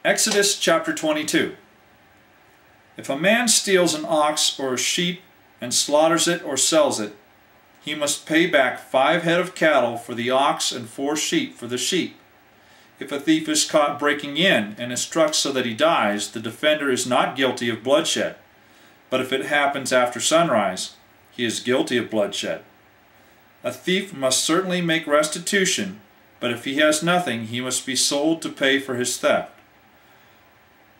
Exodus chapter 22. If a man steals an ox or a sheep and slaughters it or sells it, he must pay back 5 head of cattle for the ox and 4 sheep for the sheep. If a thief is caught breaking in and is struck so that he dies, the defender is not guilty of bloodshed. But if it happens after sunrise, he is guilty of bloodshed. A thief must certainly make restitution, but if he has nothing, he must be sold to pay for his theft.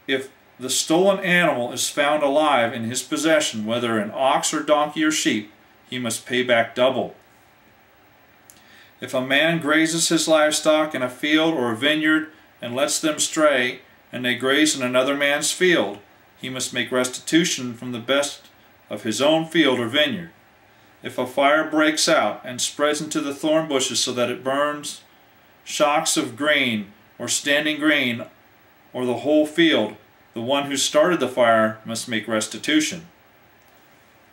If the stolen animal is found alive in his possession, whether an ox or donkey or sheep, he must pay back double. If a man grazes his livestock in a field or a vineyard and lets them stray, and they graze in another man's field, he must make restitution from the best of his own field or vineyard. If a fire breaks out and spreads into the thorn bushes so that it burns shocks of grain or standing grain or the whole field, the one who started the fire must make restitution.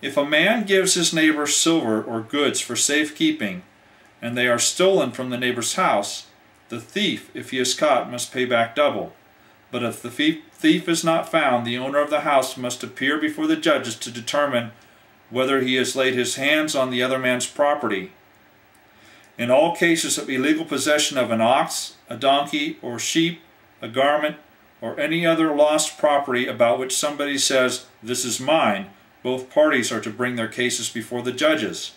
If a man gives his neighbor silver or goods for safekeeping, and they are stolen from the neighbor's house, the thief, if he is caught, must pay back double. But if the thief is not found, the owner of the house must appear before the judges to determine whether he has laid his hands on the other man's property. In all cases of illegal possession of an ox, a donkey, or sheep, a garment, or any other lost property about which somebody says, "This is mine," both parties are to bring their cases before the judges.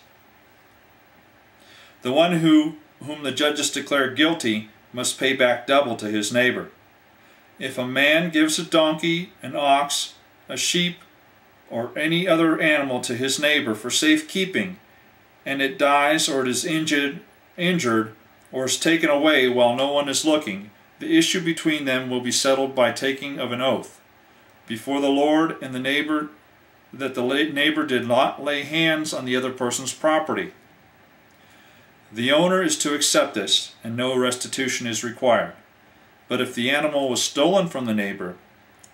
The one whom the judges declare guilty must pay back double to his neighbor. If a man gives a donkey, an ox, a sheep, or any other animal to his neighbor for safekeeping, and it dies or it is injured or is taken away while no one is looking, the issue between them will be settled by taking of an oath before the Lord and the neighbor that the neighbor did not lay hands on the other person's property. The owner is to accept this, and no restitution is required. But if the animal was stolen from the neighbor,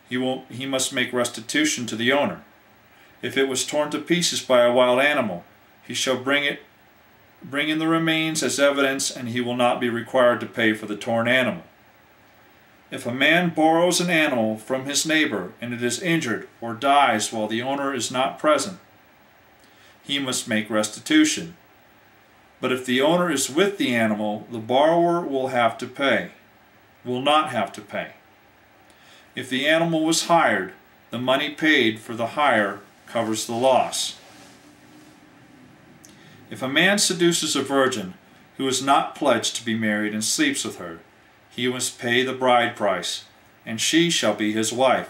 he must make restitution to the owner. If it was torn to pieces by a wild animal, he shall bring in the remains as evidence, and he will not be required to pay for the torn animal. If a man borrows an animal from his neighbor and it is injured or dies while the owner is not present, he must make restitution. But if the owner is with the animal, the borrower will not have to pay. If the animal was hired, the money paid for the hire covers the loss. If a man seduces a virgin who is not pledged to be married and sleeps with her, he must pay the bride price, and she shall be his wife.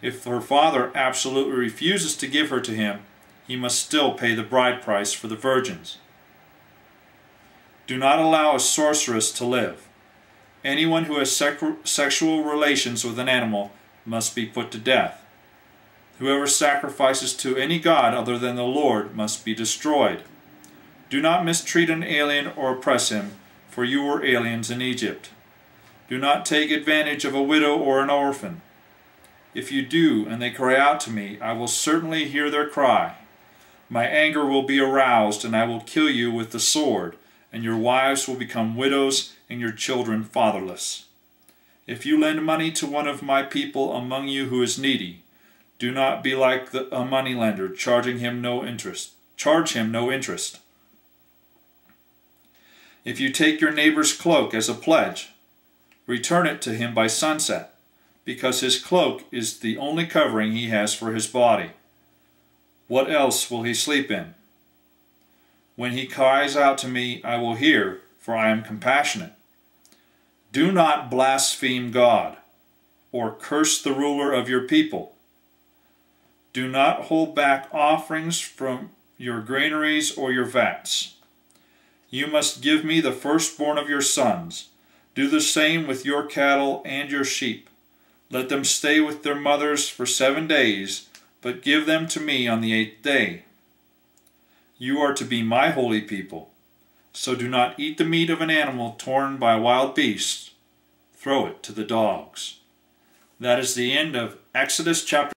If her father absolutely refuses to give her to him, he must still pay the bride price for the virgins. Do not allow a sorceress to live. Anyone who has sexual relations with an animal must be put to death. Whoever sacrifices to any god other than the Lord must be destroyed. Do not mistreat an alien or oppress him, for you were aliens in Egypt. Do not take advantage of a widow or an orphan. If you do, and they cry out to me, I will certainly hear their cry. My anger will be aroused, and I will kill you with the sword, and your wives will become widows and your children fatherless. If you lend money to one of my people among you who is needy, do not be like a moneylender, charge him no interest. If you take your neighbor's cloak as a pledge, return it to him by sunset, because his cloak is the only covering he has for his body. What else will he sleep in? When he cries out to me, I will hear, for I am compassionate. Do not blaspheme God, or curse the ruler of your people. Do not hold back offerings from your granaries or your vats. You must give me the firstborn of your sons. Do the same with your cattle and your sheep. Let them stay with their mothers for 7 days, but give them to me on the 8th day. You are to be my holy people. So do not eat the meat of an animal torn by wild beasts. Throw it to the dogs. That is the end of Exodus chapter